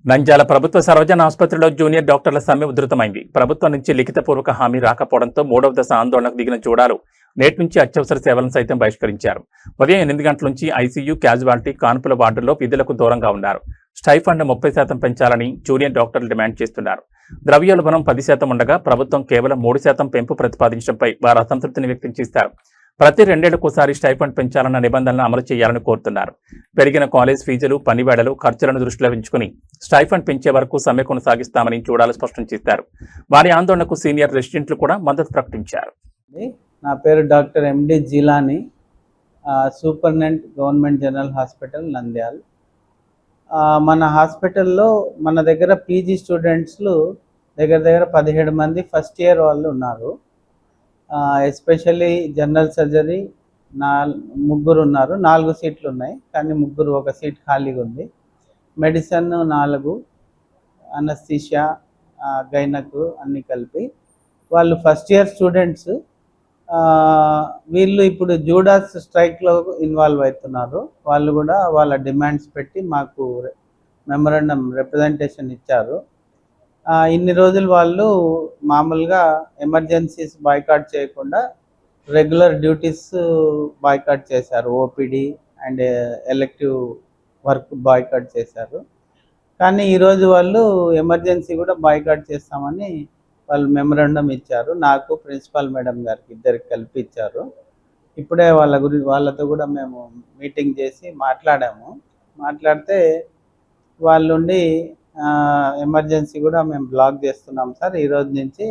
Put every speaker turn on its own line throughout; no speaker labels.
నంద్యాల ప్రభుత్వ సర్వజన ఆసుపత్రిలో జూనియర్ డాక్టర్ల సమ్మె ఉధృతమైంది. ప్రభుత్వం నుంచి లిఖితపూర్వక హామీ రాకపోవడంతో 3వ దశ ఆందోళనకు దిగిన జూడాలు నేటి నుంచి అత్యవసర సేవలను సైతం బహిష్కరించారు. ఉదయం 8 గంటల నుంచి ఐసీయూ, క్యాజువాలిటీ, కాన్పుల వార్డుల్లో విధులకు దూరంగా ఉన్నారు. స్టైఫండ్ 30% పెంచాలని జూనియర్ డాక్టర్లు డిమాండ్ చేస్తున్నారు. ద్రవ్యోల్బణం 10% ఉండగా ప్రభుత్వం కేవలం 3% పెంపు ప్రతిపాదించడంపై వారు అసంతృప్తిని వ్యక్తం చేశారు. ప్రతి 2 ఏళ్లకోసారి స్టైఫండ్ పెంచాలన్న నిబంధనలను అమలు చేయాలని కోరుతున్నారు. పెరిగిన కాలేజ్ ఫీజులు, పనివేళలు, ఖర్చులను దృష్టిలో ఉంచుకుని స్టైఫండ్ పెంచే వరకు సమ్మె కొనసాగిస్తామని చూడాలి స్పష్టం చేశారు. వారి ఆందోళనకు సీనియర్ రెసిడెంట్లు కూడా మద్దతు ప్రకటించారు.
నా పేరు డాక్టర్ ఎండి Jilani, superintendent government general hospital Nandyal. మన హాస్పిటల్లో మన దగ్గర పీజీ స్టూడెంట్స్లు దగ్గర 17 మంది ఫస్ట్ ఇయర్ వాళ్ళు ఉన్నారు. ఎస్పెషల్లీ జనరల్ సర్జరీ 3 ఉన్నారు. 4 సీట్లు ఉన్నాయి, కానీ 3 ఒక సీట్ ఖాళీగా ఉంది. మెడిసిన్ 4, అనస్థీషియా, గైనకు అన్నీ కలిపి వాళ్ళు ఫస్ట్ ఇయర్ స్టూడెంట్స్. వీళ్ళు ఇప్పుడు జూడాస్ స్ట్రైక్లో ఇన్వాల్వ్ అవుతున్నారు. వాళ్ళు కూడా వాళ్ళ డిమాండ్స్ పెట్టి మాకు మెమరాండం రిప్రజెంటేషన్ ఇచ్చారు. ఇన్ని రోజులు వాళ్ళు మామూలుగా ఎమర్జెన్సీస్ బాయ్కాట్ చేయకుండా రెగ్యులర్ డ్యూటీస్ బాయ్కాట్ చేశారు. OPD and elective work boycott చేశారు. కానీ ఈరోజు వాళ్ళు ఎమర్జెన్సీ కూడా బాయ్కాట్ చేస్తామని వాళ్ళు మెమరాండం ఇచ్చారు. నాకు, ప్రిన్సిపాల్ మేడం గారికి ఇద్దరికి కలిపి ఇచ్చారు. ఇప్పుడే వాళ్ళతో కూడా మేము మీటింగ్ చేసి మాట్లాడితే వాళ్ళుండి ఎమర్జెన్సీ కూడా మేము బ్లాక్ చేస్తున్నాం సార్, ఈరోజు నుంచి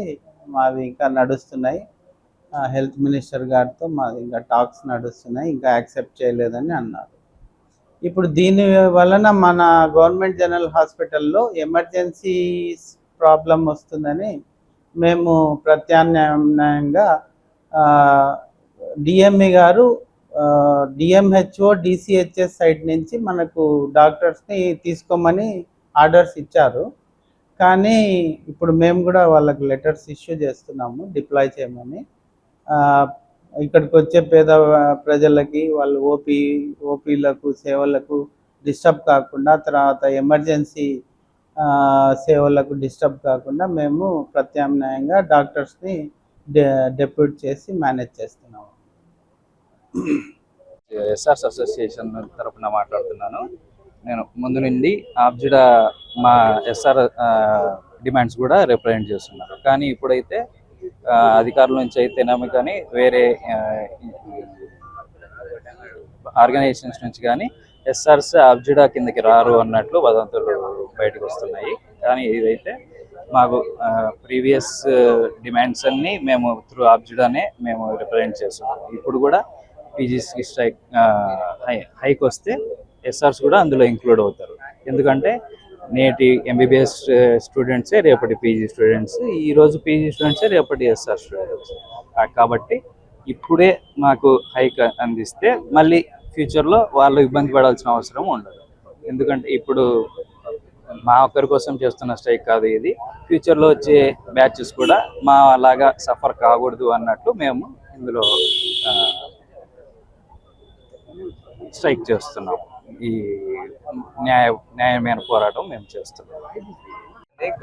మావి ఇంకా నడుస్తున్నాయి, హెల్త్ మినిస్టర్ గారితో మాది ఇంకా టాక్స్ నడుస్తున్నాయి, ఇంకా యాక్సెప్ట్ చేయలేదని అన్నారు. ఇప్పుడు దీని వలన మన గవర్నమెంట్ జనరల్ హాస్పిటల్లో ఎమర్జెన్సీ ప్రాబ్లం వస్తుందని మేము ప్రత్యామ్నాయంగా డిఎంఈ గారు డిఎంహెచ్ఓ, డిసిహెచ్ఎస్ సైడ్ నుంచి మనకు డాక్టర్స్ని తీసుకోమని ఆర్డర్స్ ఇచ్చారు. కానీ ఇప్పుడు మేము కూడా వాళ్ళకి లెటర్స్ ఇష్యూ చేస్తున్నాము డిప్లాయ్ చేయమని. ఇక్కడికి వచ్చే పేద ప్రజలకి, వాళ్ళు ఓపీలకు సేవలకు డిస్టర్బ్ కాకుండా, తర్వాత ఎమర్జెన్సీ సేవలకు డిస్టర్బ్ కాకుండా మేము ప్రత్యామ్నాయంగా డాక్టర్స్ని డెప్యూట్ చేసి మేనేజ్ చేస్తున్నాము.
ఎస్ఆర్స్ అసోసియేషన్ తరఫున మాట్లాడుతున్నాను. నేను ముందు నుండి ఆబ్జిడా మా ఎస్ఆర్ డిమాండ్స్ కూడా రిప్రజెంట్ చేస్తున్నారు. కానీ ఇప్పుడైతే అధికారుల నుంచి అయితేనేమి కానీ వేరే ఆర్గనైజేషన్స్ నుంచి కానీ ఎస్ఆర్స్ ఆబ్జిడా కిందకి రారు అన్నట్లు వదంతులు బయటకు వస్తున్నాయి. కానీ ఇదైతే మాకు ప్రీవియస్ డిమాండ్స్ అన్నీ మేము త్రూ ఆబ్జిడానే మేము రిప్రజెంట్ చేస్తున్నాము. ఇప్పుడు కూడా పీజీసీ స్ట్రైక్ హైక్ వస్తే ఎస్ఆర్స్ కూడా అందులో ఇంక్లూడ్ అవుతారు. ఎందుకంటే నేటి ఎంబీబీఎస్ స్టూడెంట్సే రేపటి పీజీ స్టూడెంట్స్, ఈరోజు పీజీ స్టూడెంట్సే రేపటి ఎస్ఆర్ స్టూడెంట్స్. కాబట్టి ఇప్పుడే మాకు హైక్ అందిస్తే మళ్ళీ ఫ్యూచర్లో వాళ్ళు ఇబ్బంది పడాల్సిన అవసరం ఉండదు. ఎందుకంటే ఇప్పుడు మా ఒక్కరి కోసం చేస్తున్న స్ట్రైక్ కాదు ఇది, ఫ్యూచర్లో వచ్చే బ్యాచెస్ కూడా మా లాగా సఫర్ కాకూడదు అన్నట్టు మేము ఇందులో స్ట్రైక్ చేస్తున్నాం. ఈ న్యాయమైన పోరాటం మేము చేస్తున్నాం.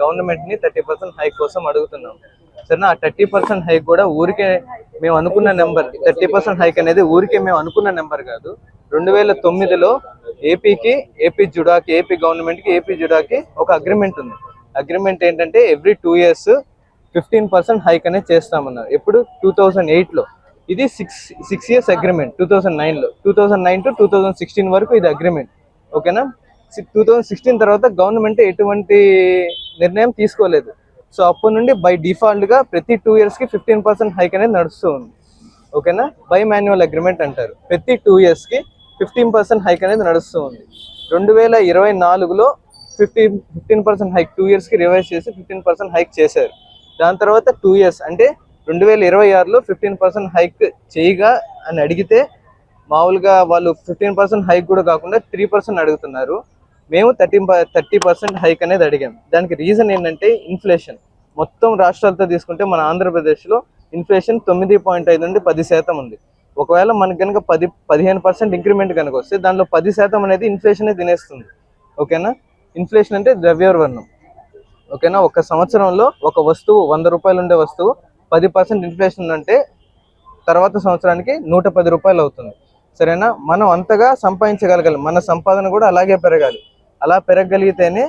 గవర్నమెంట్ని 30% హైక్ కోసం అడుగుతున్నాం. సరేనా, ఆ 30% హైక్ కూడా ఊరికే మేము అనుకున్న నెంబర్. 30% హైక్ అనేది ఊరికే మేము అనుకున్న నెంబర్ కాదు. 2009లో ఏపీ జుడాకి, ఏపీ గవర్నమెంట్కి, ఏపీ జుడాకి ఒక అగ్రిమెంట్ ఉంది. అగ్రిమెంట్ ఏంటంటే ఎవ్రీ 2 years 15% హైక్ అనేది చేస్తామన్నారు. ఎప్పుడు? 2008లో. ఇది 6 years అగ్రిమెంట్. 2009లో, 2009 to 2016 వరకు ఇది అగ్రిమెంట్. ఓకేనా. 2016 తర్వాత గవర్నమెంట్ ఎటువంటి నిర్ణయం తీసుకోలేదు. సో అప్పటి నుండి బై డిఫాల్ట్గా ప్రతి 2 yearsకి 15% హైక్ అనేది నడుస్తూ ఉంది. ఓకేనా. బై మాన్యువల్ అగ్రిమెంట్ అంటారు. ప్రతి 2 yearsకి 15% హైక్ అనేది నడుస్తూ ఉంది. 2024లో 15% హైక్ 2 yearsకి రివైజ్ చేసి 15% హైక్ చేశారు. దాని తర్వాత 2 years అంటే 2026లో 15% హైక్ చేయగా అని అడిగితే మామూలుగా వాళ్ళు 15% హైక్ కూడా కాకుండా 3% అడుగుతున్నారు. మేము 30% హైక్ అనేది అడిగాం. దానికి రీజన్ ఏంటంటే ఇన్ఫ్లేషన్. మొత్తం రాష్ట్రాలతో తీసుకుంటే మన ఆంధ్రప్రదేశ్లో ఇన్ఫ్లేషన్ 9.5 నుండి 10% ఉంది. ఒకవేళ మనకు కనుక 15% ఇంక్రిమెంట్ కనుక వస్తే దానిలో 10% అనేది ఇన్ఫ్లేషన్ తినేస్తుంది. ఓకేనా. ఇన్ఫ్లేషన్ అంటే ద్రవ్యోల్బణం. ఓకేనా, ఒక సంవత్సరంలో ఒక వస్తువు 100 రూపాయలు ఉండే వస్తువు 10% ఇన్ఫ్లేషన్ అంటే తర్వాత సంవత్సరానికి 110 రూపాయలు అవుతుంది. సరేనా, మనం అంతగా సంపాదించగలగాలి, మన సంపాదన కూడా అలాగే పెరగాలి. అలా పెరగగలిగితేనే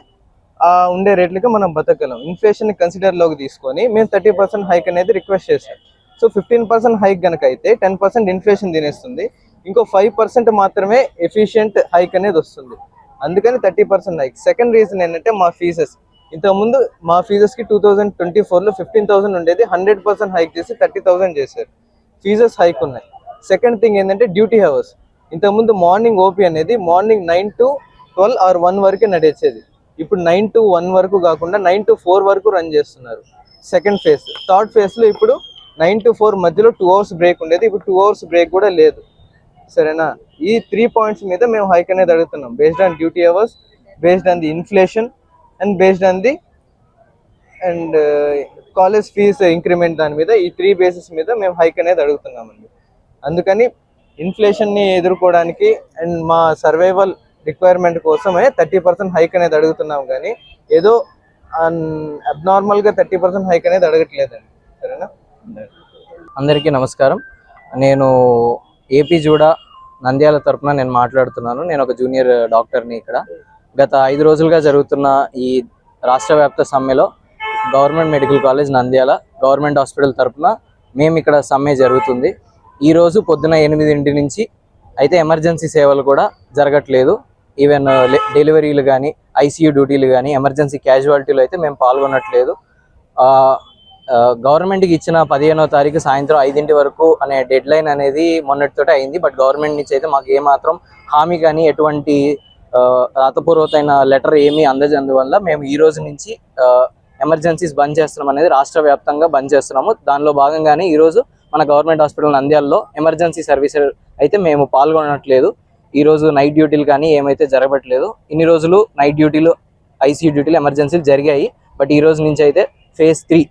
ఆ ఉండే రేట్లకి మనం బతకగలం. ఇన్ఫ్లేషన్ కన్సిడర్లోకి తీసుకొని మేము 30% హైక్ అనేది రిక్వెస్ట్ చేశాం. సో 15% హైక్ కనుక అయితే 10% ఇన్ఫ్లేషన్ తినేస్తుంది, ఇంకో 5% మాత్రమే ఎఫిషియెంట్ హైక్ అనేది వస్తుంది. అందుకని 30% హైక్. సెకండ్ రీజన్ ఏంటంటే మా ఫీజెస్. ఇంతకుముందు మా ఫీజెస్కి 2024లో 15,000 ఉండేది, 100% హైక్ చేసి 30,000 చేశారు. ఫీజెస్ హైక్ ఉన్నాయి. సెకండ్ థింగ్ ఏంటంటే డ్యూటీ అవర్స్. ఇంతకుముందు మార్నింగ్ ఓపీ అనేది మార్నింగ్ 9 to 12 or 1 వరకే నడిచేది. ఇప్పుడు 9 to 1 వరకు కాకుండా 9 to 4 వరకు రన్ చేస్తున్నారు. Second phase. థర్డ్ ఫేజ్లో ఇప్పుడు 9 to 4 మధ్యలో 2 hours బ్రేక్ ఉండేది, ఇప్పుడు 2 hours బ్రేక్ కూడా లేదు. సరేనా, ఈ 3 పాయింట్స్ మీద మేము హైక్ అనేది అడుగుతున్నాం. Based on duty hours, based on the inflation and based on the college fees increment. దాని మీద ఈ 3 బేసిస్ మీద మేము హైక్ అనేది అడుగుతున్నామండి. అందుకని ఇన్ఫ్లేషన్ని ఎదుర్కోవడానికి అండ్ మా సర్వైవల్ రిక్వైర్మెంట్ కోసమే 30% హైక్ అనేది అడుగుతున్నాం, కానీ ఏదో అబ్నార్మల్గా 30% హైక్ అనేది అడగట్లేదండి. సరేనా.
అందరికీ నమస్కారం. నేను ఏపీ జూడా నంద్యాల తరపున నేను మాట్లాడుతున్నాను. నేను ఒక జూనియర్ డాక్టర్ని. ఇక్కడ గత 5 రోజులుగా జరుగుతున్న ఈ రాష్ట్ర వ్యాప్త సమ్మెలో government medical college Nandyal government hospital తరపున మేము ఇక్కడ సమ్మె జరుగుతుంది. ఈరోజు పొద్దున 8 నుంచి అయితే ఎమర్జెన్సీ సేవలు కూడా జరగట్లేదు. ఈవెన్ డెలివరీలు కానీ, ఐసీయూ డ్యూటీలు కానీ, ఎమర్జెన్సీ క్యాజువాలిటీలు అయితే మేము పాల్గొనట్లేదు. గవర్నమెంట్కి ఇచ్చిన 15వ తారీఖు సాయంత్రం 5 వరకు అనే డెడ్ లైన్ అనేది మొన్నటితోటే అయింది. బట్ గవర్నమెంట్ నుంచి అయితే మాకు ఏమాత్రం హామీ కానీ ఎటువంటి రాతపూర్వకమైన లెటర్ ఏమీ అందజేందువల్ల మేము ఈ రోజు నుంచి ఎమర్జెన్సీస్ బంద్ చేస్తున్నాం అనేది రాష్ట్ర వ్యాప్తంగా బంద్ చేస్తున్నాము. దానిలో భాగంగానే ఈరోజు మన గవర్నమెంట్ హాస్పిటల్ నంద్యాలలో ఎమర్జెన్సీ సర్వీస్ అయితే మేము పాల్గొనట్లేదు. ఈరోజు నైట్ డ్యూటీలు కానీ ఏమైతే జరగట్లేదు. ఇన్ని రోజులు నైట్ డ్యూటీలు, ఐసీయూ డ్యూటీలు, ఎమర్జెన్సీలు జరిగాయి. బట్ ఈ రోజు నుంచి అయితే ఫేజ్ 3,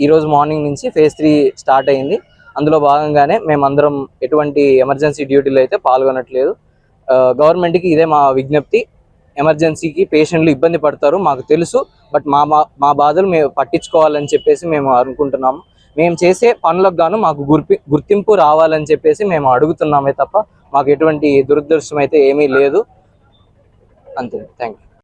ఈరోజు మార్నింగ్ నుంచి ఫేజ్ 3 స్టార్ట్ అయింది. అందులో భాగంగానే మేమందరం ఎటువంటి ఎమర్జెన్సీ డ్యూటీలు అయితే పాల్గొనట్లేదు. గవర్నమెంట్కి ఇదే మా విజ్ఞప్తి. ఎమర్జెన్సీకి పేషెంట్లు ఇబ్బంది పడతారు, మాకు తెలుసు. బట్ మా బాధలు మేము పట్టించుకోవాలని చెప్పేసి మేము అనుకుంటున్నాము. మేము చేసే పనులకు గాను మాకు గుర్తింపు రావాలని చెప్పేసి మేము అడుగుతున్నామే తప్ప మాకు ఎటువంటి దురదృష్టం అయితే ఏమీ లేదు. అంతే. Thank you.